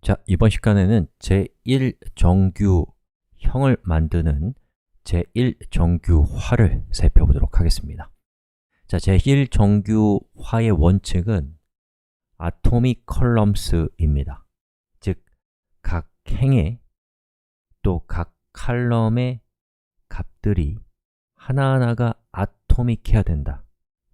자, 이번 시간에는 제1정규형을 만드는 제1정규화를 살펴보도록 하겠습니다. 자, 제1정규화의 원칙은 atomic columns입니다. 즉, 각 행에 또 각 칼럼의 값들이 하나하나가 아토믹해야 된다,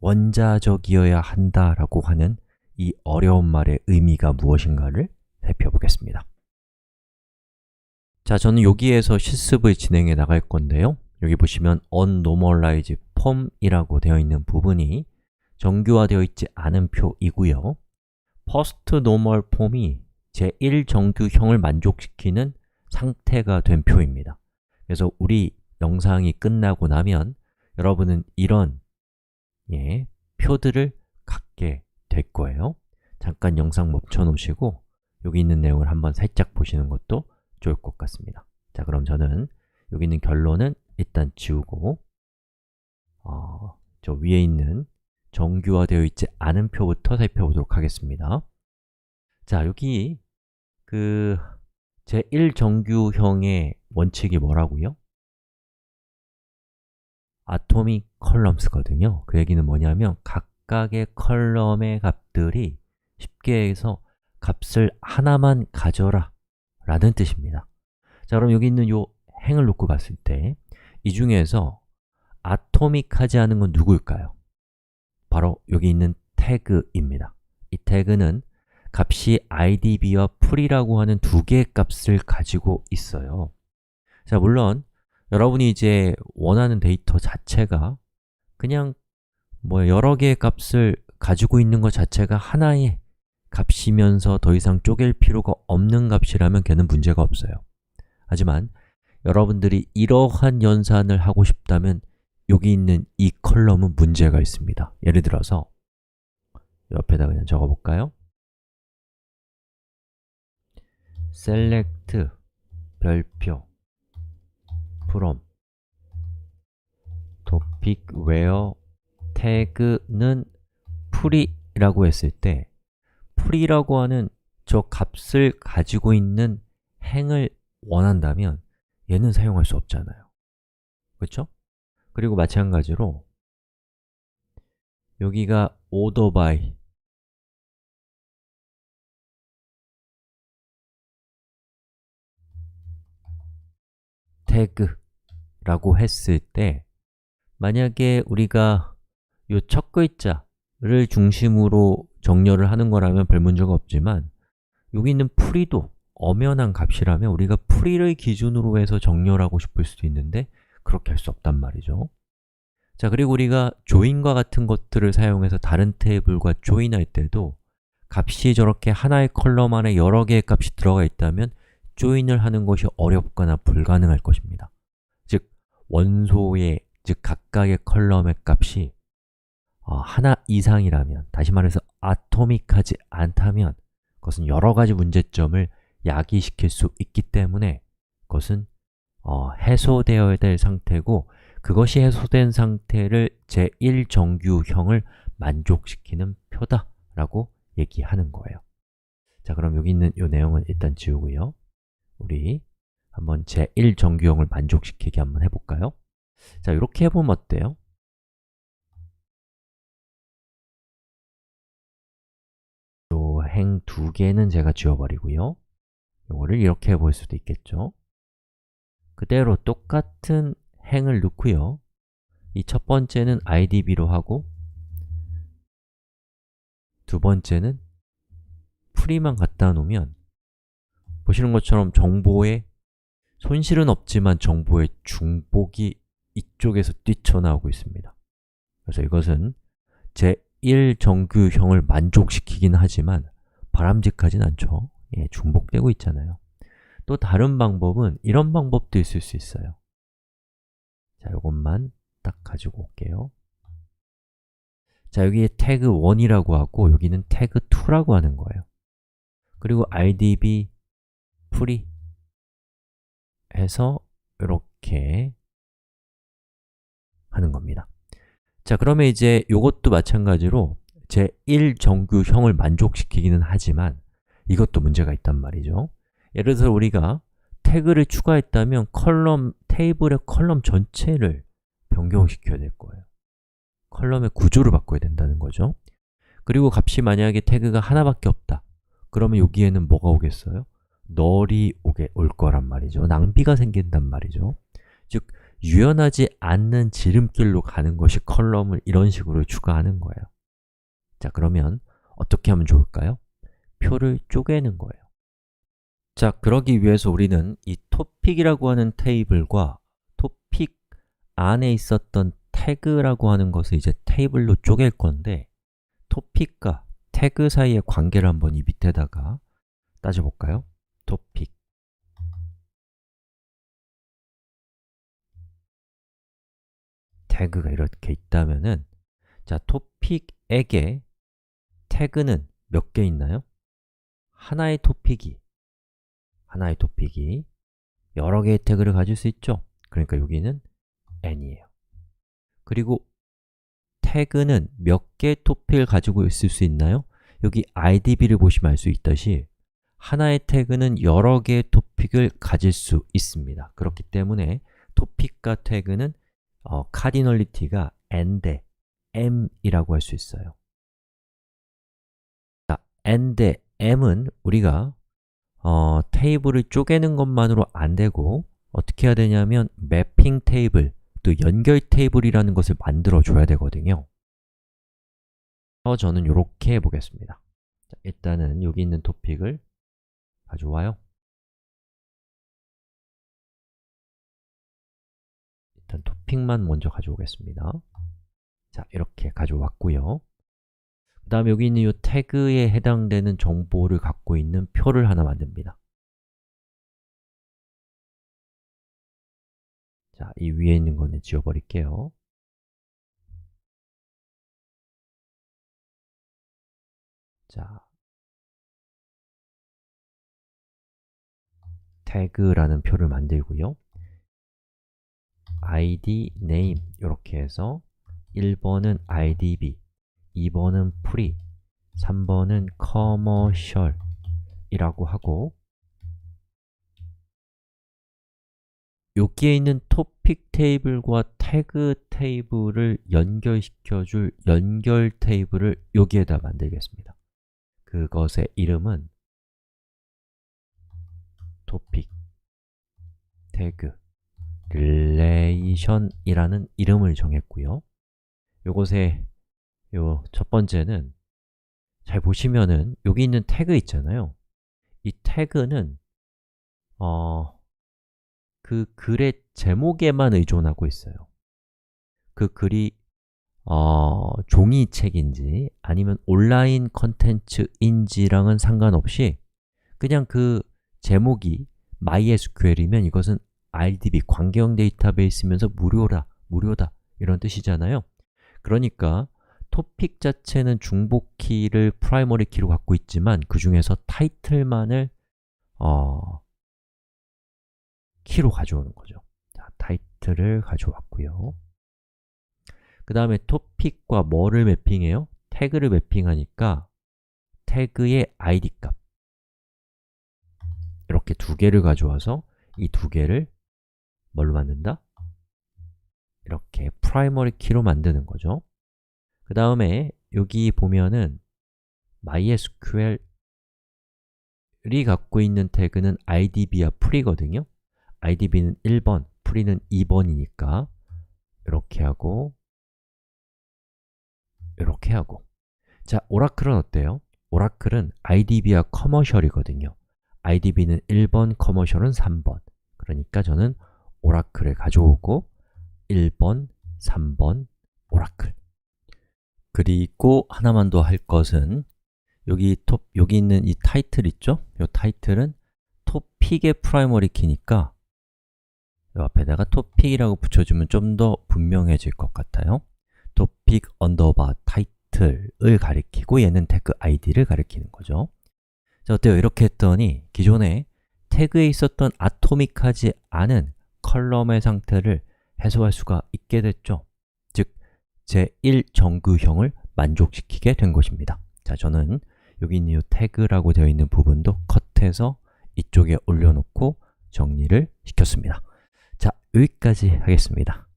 원자적이어야 한다라고 하는 이 어려운 말의 의미가 무엇인가를 살펴보겠습니다. 자, 저는 여기에서 실습을 진행해 나갈 건데요. 여기 보시면 unnormalize form이라고 되어 있는 부분이 정규화되어 있지 않은 표이고요. first normal form이 제1정규형을 만족시키는 상태가 된 표입니다. 그래서 우리 영상이 끝나고 나면 여러분은 이런 표들을 갖게 될 거예요. 잠깐 영상 멈춰 놓으시고 여기 있는 내용을 한번 살짝 보시는 것도 좋을 것 같습니다. 자, 그럼 저는 여기 있는 결론은 일단 지우고 저 위에 있는 정규화되어 있지 않은 표부터 살펴보도록 하겠습니다. 자, 여기 제1정규형의 원칙이 뭐라고요? atomic columns거든요. 그 얘기는 뭐냐면 각각의 컬럼의 값들이 쉽게 해서 값을 하나만 가져라 라는 뜻입니다. 자, 그럼 여기 있는 이 행을 놓고 봤을 때 이 중에서 아토믹하지 않은 건 누구일까요? 바로 여기 있는 태그입니다. 이 태그는 값이 idb와 풀이라고 하는 두 개의 값을 가지고 있어요. 자, 물론 여러분이 이제 원하는 데이터 자체가 그냥 여러 개의 값을 가지고 있는 것 자체가 하나의 값이면서 더 이상 쪼갤 필요가 없는 값이라면 걔는 문제가 없어요. 하지만 여러분들이 이러한 연산을 하고 싶다면 여기 있는 이 컬럼은 문제가 있습니다. 예를 들어서 옆에다 그냥 적어볼까요? select 별표 from topic where 태그는 풀이라고 했을 때 풀이라고 하는 저 값을 가지고 있는 행을 원한다면 얘는 사용할 수 없잖아요. 그렇죠? 그리고 마찬가지로 여기가 order by 태그라고 했을 때 만약에 우리가 이 첫 글자를 중심으로 정렬을 하는 거라면 별 문제가 없지만 여기 있는 풀이도 엄연한 값이라면 우리가 풀이를 기준으로 해서 정렬하고 싶을 수도 있는데 그렇게 할 수 없단 말이죠. 자, 그리고 우리가 join과 같은 것들을 사용해서 다른 테이블과 join할 때도 값이 저렇게 하나의 컬럼 안에 여러 개의 값이 들어가 있다면 join을 하는 것이 어렵거나 불가능할 것입니다. 즉, 원소의, 즉 각각의 컬럼의 값이 하나 이상이라면, 다시 말해서 아토믹하지 않다면 그것은 여러 가지 문제점을 야기시킬 수 있기 때문에 그것은 해소되어야 될 상태고 그것이 해소된 상태를 제1정규형을 만족시키는 표다라고 얘기하는 거예요. 자, 그럼 여기 있는 이 내용은 일단 지우고요. 우리 한번 제1정규형을 만족시키게 한번 해볼까요? 자, 이렇게 해보면 어때요? 요 행 두 개는 제가 지워버리고요. 이거를 이렇게 해볼 수도 있겠죠. 그대로 똑같은 행을 넣고요. 이 첫 번째는 idb로 하고 두 번째는 풀이만 갖다 놓으면 보시는 것처럼 정보에 손실은 없지만 정보의 중복이 이쪽에서 뛰쳐나오고 있습니다. 그래서 이것은 제1정규형을 만족시키긴 하지만 바람직하진 않죠. 중복되고 있잖아요. 또 다른 방법은 이런 방법도 있을 수 있어요. 자, 이것만 딱 가지고 올게요. 자, 여기에 태그 1이라고 하고 여기는 태그 2라고 하는 거예요. 그리고 idb 풀이 해서 이렇게 하는 겁니다. 자, 그러면 이제 이것도 마찬가지로 제1정규형을 만족시키기는 하지만 이것도 문제가 있단 말이죠. 예를 들어서 우리가 태그를 추가했다면 테이블의 컬럼 전체를 변경시켜야 될 거예요. 컬럼의 구조를 바꿔야 된다는 거죠. 그리고 값이 만약에 태그가 하나밖에 없다. 그러면 여기에는 뭐가 오겠어요? 널이 올 거란 말이죠. 낭비가 생긴단 말이죠. 즉, 유연하지 않는 지름길로 가는 것이 컬럼을 이런 식으로 추가하는 거예요. 자, 그러면 어떻게 하면 좋을까요? 표를 쪼개는 거예요. 자, 그러기 위해서 우리는 이 토픽이라고 하는 테이블과 토픽 안에 있었던 태그라고 하는 것을 이제 테이블로 쪼갤 건데 토픽과 태그 사이의 관계를 한번 이 밑에다가 따져볼까요? 토픽 태그가 이렇게 있다면은 자, 토픽에게 태그는 몇 개 있나요? 하나의 토픽이 여러 개의 태그를 가질 수 있죠? 그러니까 여기는 n이에요. 그리고 태그는 몇 개의 토픽을 가지고 있을 수 있나요? 여기 idb를 보시면 알 수 있듯이 하나의 태그는 여러 개의 토픽을 가질 수 있습니다. 그렇기 때문에 토픽과 태그는 카디널리티가 n 대 m이라고 할 수 있어요. 자, n 대 m은 우리가 테이블을 쪼개는 것만으로 안 되고 어떻게 해야 되냐면 매핑 테이블, 또 연결 테이블이라는 것을 만들어 줘야 되거든요. 저는 이렇게 해보겠습니다. 자, 일단은 여기 있는 토픽을 가져와요. 일단 토픽만 먼저 가져오겠습니다. 자, 이렇게 가져왔고요. 그 다음에 여기 있는 이 태그에 해당되는 정보를 갖고 있는 표를 하나 만듭니다. 자, 이 위에 있는 거는 지워버릴게요. 자, 태그라는 표를 만들고요. id, name 이렇게 해서 1번은 idb, 2번은 free, 3번은 commercial 이라고 하고 여기에 있는 토픽 테이블과 태그 테이블을 연결시켜줄 연결 테이블을 여기에다 만들겠습니다. 그것의 이름은 토픽, 태그, relation이라는 이름을 정했고요. 요것의 요 첫 번째는 잘 보시면은 여기 있는 태그 있잖아요. 이 태그는 그 글의 제목에만 의존하고 있어요. 그 글이 종이책인지 아니면 온라인 컨텐츠인지랑은 상관없이 그냥 그 제목이 MySQL이면 이것은 RDB, 관계형 데이터베이스면서 무료다 이런 뜻이잖아요. 그러니까 토픽 자체는 중복키를 프라이머리 키로 갖고 있지만 그 중에서 타이틀만을 키로 가져오는 거죠. 자, 타이틀을 가져왔고요. 그 다음에 토픽과 뭐를 매핑해요? 태그를 매핑하니까 태그의 id 값 이렇게 두 개를 가져와서 이 두 개를 뭘로 만든다? 이렇게 프라이머리 키로 만드는 거죠. 그 다음에 여기 보면은 MySQL이 갖고 있는 태그는 idb와 free거든요. idb는 1번, free는 2번이니까 이렇게 하고 이렇게 하고 자, 오라클은 어때요? 오라클은 idb와 commercial이거든요. idb는 1번, commercial은 3번 그러니까 저는 오라클을 가져오고 1번, 3번, 오라클 그리고 하나만 더 할 것은 여기 있는 이 타이틀 있죠? 이 타이틀은 토픽의 프라이머리 키니까 이 앞에다가 토픽이라고 붙여주면 좀 더 분명해질 것 같아요. 토픽 언더바 타이틀을 가리키고 얘는 태그 id를 가리키는 거죠. 자, 어때요? 이렇게 했더니 기존에 태그에 있었던 아토믹하지 않은 컬럼의 상태를 해소할 수가 있게 됐죠. 즉, 제1정규형을 만족시키게 된 것입니다. 자, 저는 여기 있는 이 태그라고 되어 있는 부분도 컷해서 이쪽에 올려놓고 정리를 시켰습니다. 자, 여기까지 하겠습니다.